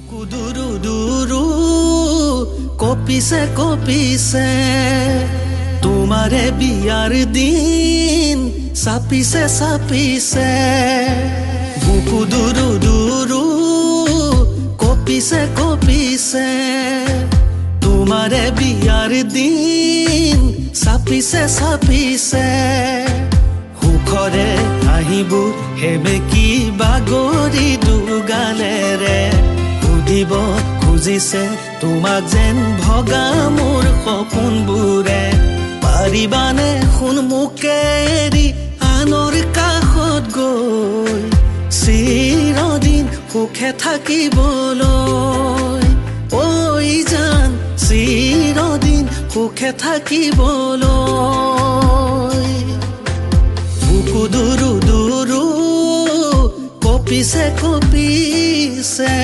দুৰু দুৰু কপিছে কপিছে তোমাৰে বিয়াৰ দিন চাপিছে চাপিছে বুকু দুৰু দুৰু কপিছে কপিছে তোমাৰে বিয়াৰ দিন চাপিছে চাপিছে সুখৰে আহিবোৰ হেবেকি বাগৰি দুগালেৰে সুধিব খুজিছে তোমাক যেন ভগা মোৰ সপোনবোৰে পাৰিবানে সন্মুখেৰি আনৰ কাষত গৈ চিৰদিন সুখে থাকিবলৈ ঐ জান চিৰদিন সুখে থাকিবলৈ বুকু দুৰু দুৰু কপিছে কপিছে